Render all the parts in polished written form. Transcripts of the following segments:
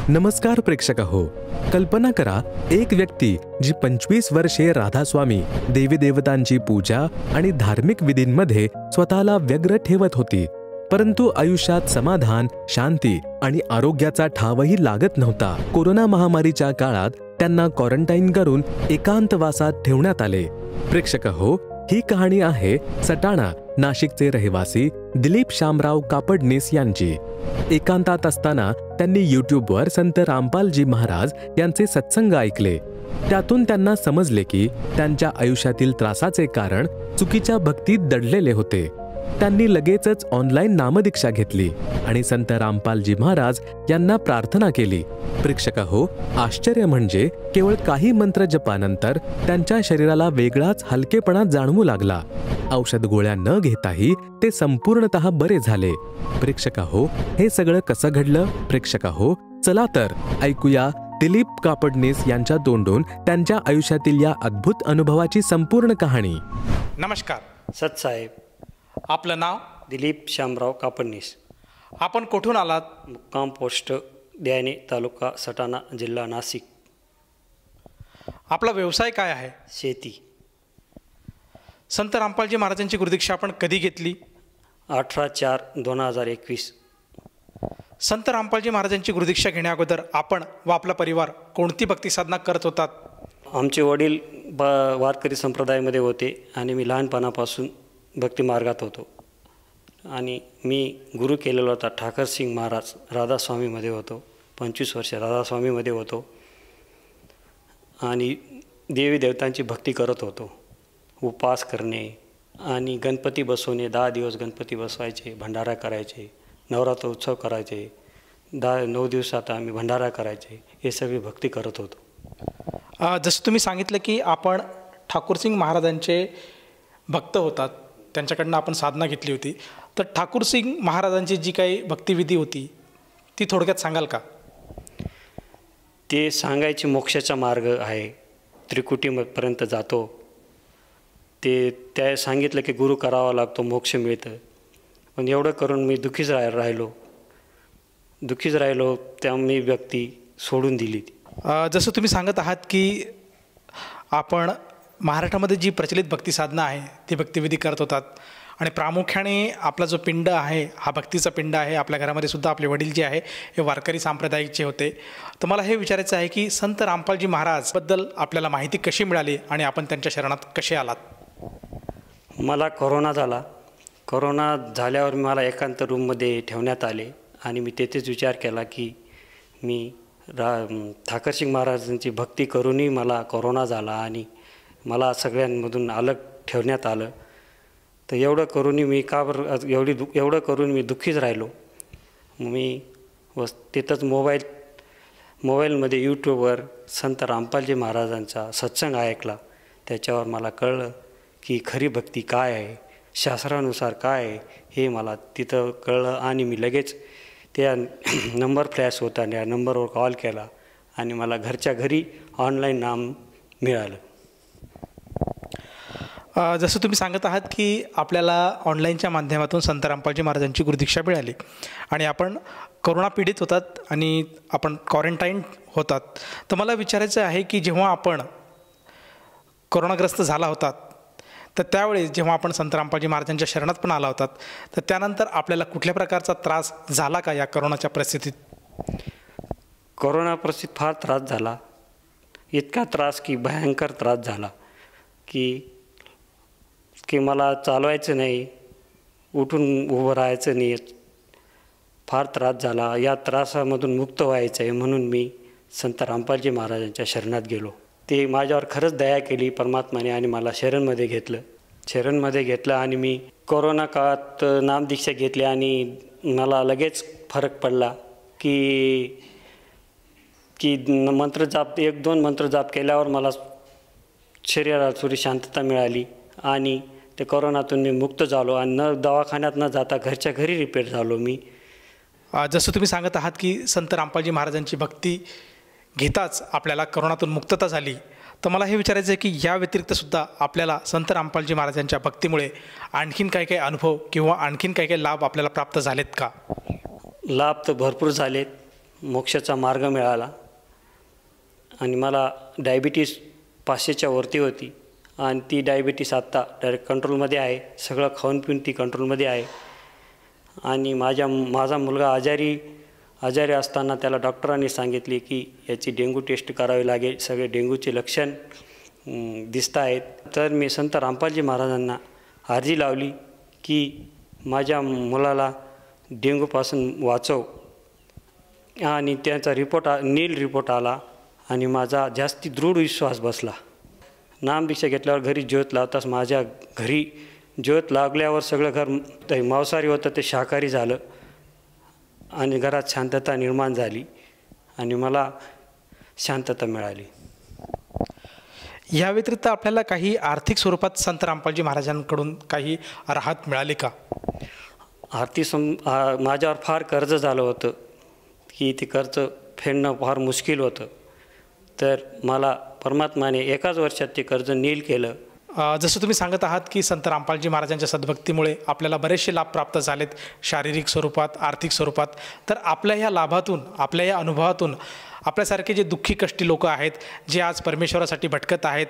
नमस्कार प्रेक्षक हो. कल्पना करा, एक व्यक्ती जी 25 वर्षे राधास्वामी देवी देवतांची पूजा आणि धार्मिक विधींमध्ये स्वतःला व्यग्र ठेवत होती, परंतु आयुष्यात समाधान, शांती आणि आरोग्याचा ठावही लागत नव्हता. कोरोना महामारीच्या काळात त्यांना क्वारंटाईन करून एकांतवासात ठेवण्यात आले. प्रेक्षक हो, ही कहाणी आहे सटाणा नाशिकचे रहिवासी दिलीप शामराव कापडनीस यांची. एकांतात असताना त्यांनी यूट्यूबवर संत रामपालजी महाराज यांचे सत्संग ऐकले. त्यातून त्यांना समजले की त्यांच्या आयुष्यातील त्रासाचे कारण चुकीच्या भक्तीत दडलेले होते. त्यांनी लगेचच ऑनलाईन नामदीक्षा घेतली आणि संत रामपालजी महाराज यांना प्रार्थना केली. प्रेक्षक हो, आश्चर्य म्हणजे केवळ काही मंत्र जपानंतर त्यांच्या शरीराला वेगळाच हलकेपणा जाणवू लागला. औषध गोळ्या न घेताही ते संपूर्णतः बरे झाले. प्रेक्षक हो, हे सगळं कसं घडलं? प्रेक्षक हो, चला तर ऐकूया दिलीप कापडनीस यांच्या तोंडून त्यांच्या आयुष्यातील या अद्भुत अनुभवाची संपूर्ण कहाणी. नमस्कार सतसाहेब. आपलं नाव? दिलीप शामराव कापडनीस. आपण कुठून आलात? मुक्काम पोस्ट द्याने, तालुका सटाणा, जिल्हा नाशिक. आपला व्यवसाय काय आहे? शेती. संत रामपालजी महाराजांची गुरुदीक्षा आपण कधी घेतली? 18/4/2021. संत रामपालजी महाराजांची गुरुदीक्षा घेण्याअगोदर आपण व आपला परिवार कोणती भक्ती साधना करत होतात? आमचे वडील वारकरी संप्रदायामध्ये होते आणि मी लहानपणापासून भक्ती मार्गात होतो. आणि मी गुरु केलेला होता ठाकरसिंग महाराज राधास्वामीमध्ये होतो. 25 वर्ष राधास्वामीमध्ये होतो आणि देवी देवतांची भक्ती करत होतो. उपवास करणे आणि गणपती बसवणे, 10 दिवस गणपती बसवायचे, भंडारा करायचे, नवरात्र उत्सव करायचे, 9 दिवसात आम्ही भंडारा करायचे, हे सगळी भक्ती करत होतो. जसं तुम्ही सांगितलं की आपण ठाकूरसिंग महाराजांचे भक्त होतात, त्यांच्याकडनं आपण साधना घेतली होती, तर ठाकूरसिंग महाराजांची जी काही भक्तिविधी होती ती थोडक्यात सांगाल का? ते सांगायचे मोक्षाचा मार्ग आहे, त्रिकुटीपर्यंत जातो. त्या सांगितलं की गुरु करावा लागतो, मोक्ष मिळतं. पण एवढं करून मी दुःखीच राहिलो त्या मी व्यक्ती सोडून दिली. जसं तुम्ही सांगत आहात की आपण महाराष्ट्रामध्ये जी प्रचलित भक्ती साधना आहे ती भक्तिविधी करत होतात आणि प्रामुख्याने आपला जो पिंड आहे हा भक्तीचा पिंड आहे. आपल्या घरामध्ये सुद्धा आपले वडील जे आहे हे वारकरी सांप्रदायिकचे होते. तर मला हे विचारायचं आहे की संत रामपालजी महाराजबद्दल आपल्याला माहिती कशी मिळाली आणि आपण त्यांच्या शरणात कसे आलात? मला कोरोना झाला. कोरोना झाल्यावर मला एकांत रूममध्ये ठेवण्यात आले आणि मी तेथेच विचार केला की मी ठाकरसिंग महाराजांची भक्ती करूनही मला कोरोना झाला आणि मला सगळ्यांमधून अलग ठेवण्यात आलं. तर एवढं करूनही मी एवढं करून मी दुःखीच राहिलो. मी तिथंच मोबाईलमध्ये यूट्यूबवर संत रामपालजी महाराजांचा सत्संग ऐकला. त्याच्यावर मला कळलं की खरी भक्ती काय आहे, शास्त्रानुसार काय आहे हे मला तिथं कळलं आणि मी लगेच त्या नंबर फ्लॅश होता त्या नंबरवर कॉल केला आणि मला घरच्या घरी ऑनलाईन नाम मिळालं. जसं तुम्ही सांगत आहात की आपल्याला ऑनलाईनच्या माध्यमातून संत रामपालजी महाराजांची गुरुदीक्षा मिळाली आणि आपण कोरोना पीडित होतात आणि आपण क्वारंटाईन होतात. तर मला विचारायचं आहे की जेव्हा आपण कोरोनाग्रस्त झाला होतात तर त्यावेळी जेव्हा आपण संत रामपालजी महाराजांच्या शरणात पण आला होतात तर त्यानंतर आपल्याला कुठल्या प्रकारचा त्रास झाला का या कोरोनाच्या परिस्थितीत? कोरोना परिस्थितीत फार त्रास झाला. इतका त्रास की भयंकर त्रास झाला की मला चालवायचं नाही, उठून उभं राहायचं नाही. फार त्रास झाला. या त्रासामधून मुक्त व्हायचं आहे म्हणून मी संत रामपालजी महाराजांच्या शरणात गेलो. ते माझ्यावर खरंच दया केली परमात्माने आणि मला शरणमध्ये घेतलं आणि मी कोरोना काळात नामदीक्षा घेतली आणि मला लगेच फरक पडला की मंत्रजाप 1-2 मंत्रजाप केल्यावर मला शरीराला थोडी शांतता मिळाली आणि ते कोरोनातून मी मुक्त झालो आणि दवाखान्यात न जाता घरच्या घरी रिपेअर झालो मी. जसं तुम्ही सांगत आहात की संत रामपालजी महाराजांची भक्ती घेताच आपल्याला कोरोनातून मुक्तता झाली, तर मला हे विचारायचं आहे की या व्यतिरिक्तसुद्धा आपल्याला संत रामपालजी महाराजांच्या भक्तीमुळे आणखीन काही काही अनुभव किंवा आणखीन काही काही लाभ आपल्याला प्राप्त झालेत का? लाभ तर भरपूर झालेत. मोक्षाचा मार्ग मिळाला आणि मला डायबिटीस 500च्या वरती होती आणि ती डायबिटीस आत्ता डायरेक्ट कंट्रोलमध्ये आहे. सगळं खाऊन पिऊन ती कंट्रोलमध्ये आहे. आणि माझा मुलगा आजारी असताना त्याला डॉक्टरांनी सांगितले की याची डेंग्यू टेस्ट करावी लागेल, सगळे डेंग्यूचे लक्षण दिसत आहेत. तर मी संत रामपालजी महाराजांना अर्जी लावली की माझ्या मुलाला डेंग्यूपासून वाचव. आणि त्यांचा नील रिपोर्ट आला आणि माझा जास्ती दृढ विश्वास बसला. नामदीक्षा घेतल्यावर घरी ज्योत लावताच माझ्या घरी ज्योत लागल्यावर सगळं घर मांसाहारी होतं ते शाकाहारी झालं आणि घरात शांतता निर्माण झाली आणि मला शांतता मिळाली. या व्यतिरिक्त आपल्याला काही आर्थिक स्वरूपात संत रामपालजी महाराजांकडून काही राहत मिळाली का? माझ्यावर फार कर्ज झालं होतं की ते कर्ज फेडणं फार मुश्किल होतं. तर मला परमात्माने एकाच वर्षात ते कर्ज नील केलं. जसं तुम्ही सांगत आहात की संत रामपालजी महाराजांच्या सद्भक्तीमुळे आपल्याला बरेचसे लाभ प्राप्त झालेत, शारीरिक स्वरूपात, आर्थिक स्वरूपात. तर आपल्या ह्या लाभातून, आपल्या या अनुभवातून आपल्यासारखे जे दुःखी कष्टी लोक आहेत, जे आज परमेश्वरासाठी भटकत आहेत,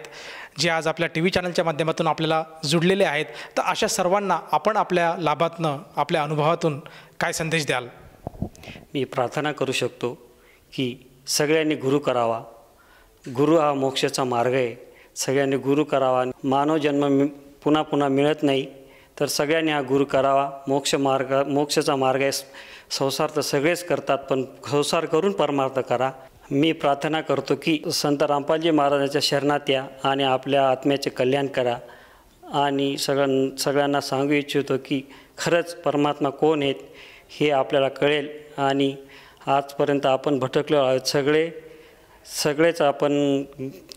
जे आज आपल्या TV चॅनलच्या माध्यमातून आपल्याला जुडलेले आहेत, तर अशा सर्वांना आपण आपल्या लाभातनं, आपल्या अनुभवातून काय संदेश द्याल? मी प्रार्थना करू शकतो की सगळ्यांनी गुरु करावा. गुरु हा मोक्षाचा मार्ग आहे. सगळ्यांनी गुरु करावा. मानव जन्म पुन्हा पुन्हा मिळत नाही, तर सगळ्यांनी हा गुरु करावा. मोक्षाचा मार्ग आहे. संसार तर सगळेच करतात, पण संसार करून परमार्थ करा. मी प्रार्थना करतो की संत रामपालजी महाराजांच्या शरणात या आणि आपल्या आत्म्याचे कल्याण करा. आणि सगळ्यांना सांगू इच्छितो की खरंच परमात्मा कोण आहेत हे आपल्याला कळेल. आणि आजपर्यंत आपण भटकलो आहोत,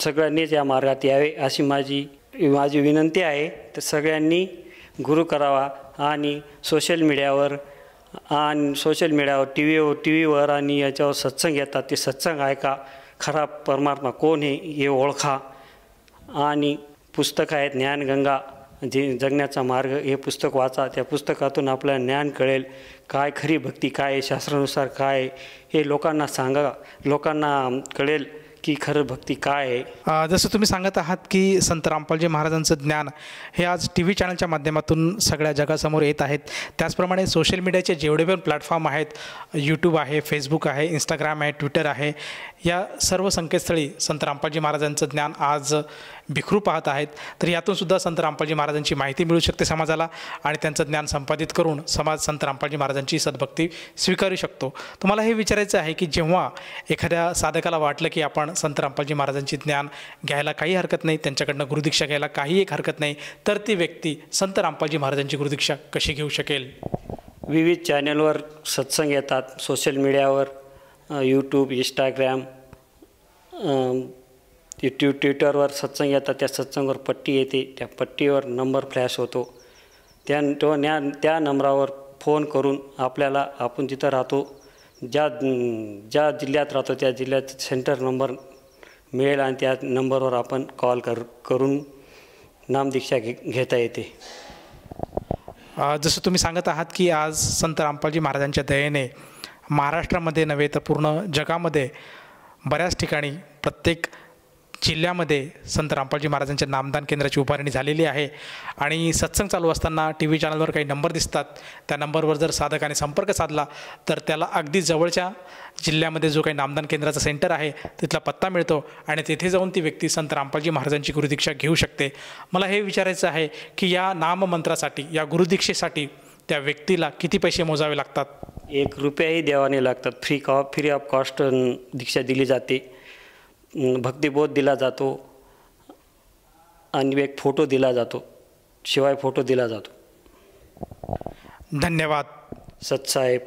सगळ्यांनीच या मार्गात यावे अशी माझी विनंती आहे. तर सगळ्यांनी गुरु करावा आणि सोशल मीडियावर टी व्हीवर आणि याच्यावर सत्संग येतात, ते सत्संग ऐका. खरा परमात्मा कोण आहे हे ओळखा. आणि पुस्तक आहेत ज्ञानगंगा, जे जगण्याचा मार्ग, हे पुस्तक वाचा. त्या पुस्तकातून आपल्याला ज्ञान कळेल. काय खरी भक्ती काय आहे, शास्त्रानुसार काय आहे हे लोकांना सांगा. लोकांना कळेल की खरं भक्ती काय आहे. जसं तुम्ही सांगत आहात की संत रामपालजी महाराजांचं ज्ञान हे आज TV चॅनलच्या माध्यमातून सगळ्या जगासमोर येत आहेत. त्याचप्रमाणे सोशल मीडियाचे जेवढे पण प्लॅटफॉर्म आहेत, यूट्यूब आहे, फेसबुक आहे, इंस्टाग्राम आहे, ट्विटर आहे, या सर्व संकेतस्थळी संत रामपालजी महाराजांचं ज्ञान आज बिखरू पाहत आहेत. तर यातूनसुद्धा संत रामपालजी महाराजांची माहिती मिळू शकते समाजाला आणि त्यांचं ज्ञान संपादित करून समाज संत रामपालजी महाराजांची सद्भक्ती स्वीकारू शकतो. तुम्हाला हे विचारायचं आहे की जेव्हा एखाद्या साधकाला वाटलं की आपण संत रामपालजी महाराजांची ज्ञान घ्यायला काही हरकत नाही, त्यांच्याकडनं गुरुदीक्षा घ्यायला काही एक हरकत नाही, तर ती व्यक्ती संत रामपालजी महाराजांची गुरुदीक्षा कशी घेऊ शकेल? विविध चॅनलवर सत्संग येतात, सोशल मीडियावर, यूट्यूब, इंस्टाग्राम, ट्विटरवर सत्संग येतात. त्या सत्संगावर पट्टी येते, त्या पट्टीवर नंबर फ्लॅश होतो. त्या नंबरावर फोन करून आपण जिथं राहतो, ज्या जिल्ह्यात राहतो त्या जिल्ह्यात सेंटर नंबर मिळेल आणि त्या नंबरवर आपण कॉल करून नामदीक्षा घेता येते. जसं तुम्ही सांगत आहात की आज संत रामपालजी महाराजांच्या दयेने महाराष्ट्रामध्ये नव्हे तर पूर्ण जगामध्ये बऱ्याच ठिकाणी प्रत्येक जिल्ह्यामध्ये संत रामपालजी महाराजांच्या नामदान केंद्राची उभारणी झालेली आहे. आणि सत्संग चालू असताना TV चॅनलवर काही नंबर दिसतात. त्या नंबरवर जर साधकाने संपर्क साधला तर त्याला अगदी जवळच्या जिल्ह्यामध्ये जो काही नामदान केंद्राचा सेंटर आहे तिथला पत्ता मिळतो आणि तेथे जाऊन ती व्यक्ती संत रामपालजी महाराजांची गुरुदीक्षा घेऊ शकते. मला हे विचारायचं आहे की या नाममंत्रासाठी, या गुरुदीक्षेसाठी त्या व्यक्तीला किती पैसे मोजावे लागतात? 1 रुपयाही द्यावाने लागतात. फ्री ऑफ कॉस्ट दीक्षा दिली जाते. भक्तिबोध दिला जातो आणि एक फोटो दिला जातो, शिवाय फोटो दिला जातो. धन्यवाद सतसाहेब.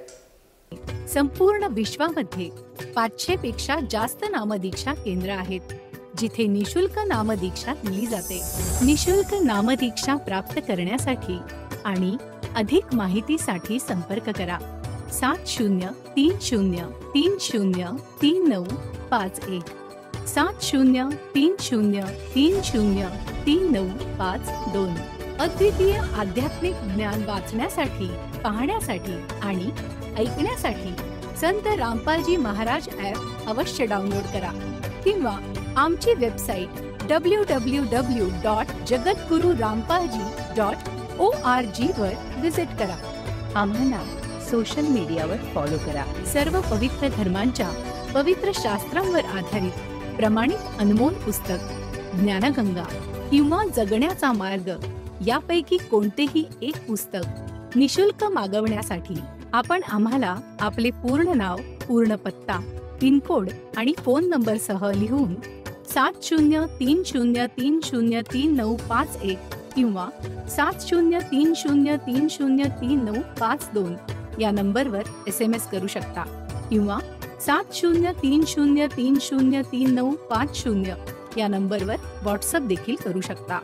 संपूर्ण विश्वामध्ये 500 पेक्षा जास्त नामदीक्षा केंद्र आहेत जिथे निशुल्क नामदीक्षा दिली जाते. निशुल्क नामदीक्षा प्राप्त करण्यासाठी आणि अधिक माहितीसाठी संपर्क करा 7030303951 7030303952. अद्वितीय आध्यात्मिक ज्ञान वाचण्यासाठी, पाहण्यासाठी आणि ऐकण्यासाठी संत रामपालजी महाराज ॲप अवश्य डाउनलोड करा किंवा आमची वेबसाईट www.jagatgururampalji.org वर विजिट करा. आम्हाला सोशल मीडियावर फॉलो करा. सर्व पवित्र धर्मांच्या पवित्र शास्त्रांवर आधारित प्रमाणित अनमोल पुस्तक ज्ञानगंगा किंवा जगण्याचा मार्ग यापैकी कोणतेही एक पुस्तक निशुल्क मागवण्यासाठी आपण आम्हाला आपले पूर्ण नाव, पूर्ण पत्ता, पिनकोड आणि फोन नंबरसह लिहून 7030303951 किंवा 7030303952 या नंबरवर SMS करू शकता किंवा 7030303950 या नंबरवर व्हॉट्सअप देखील करू शकता.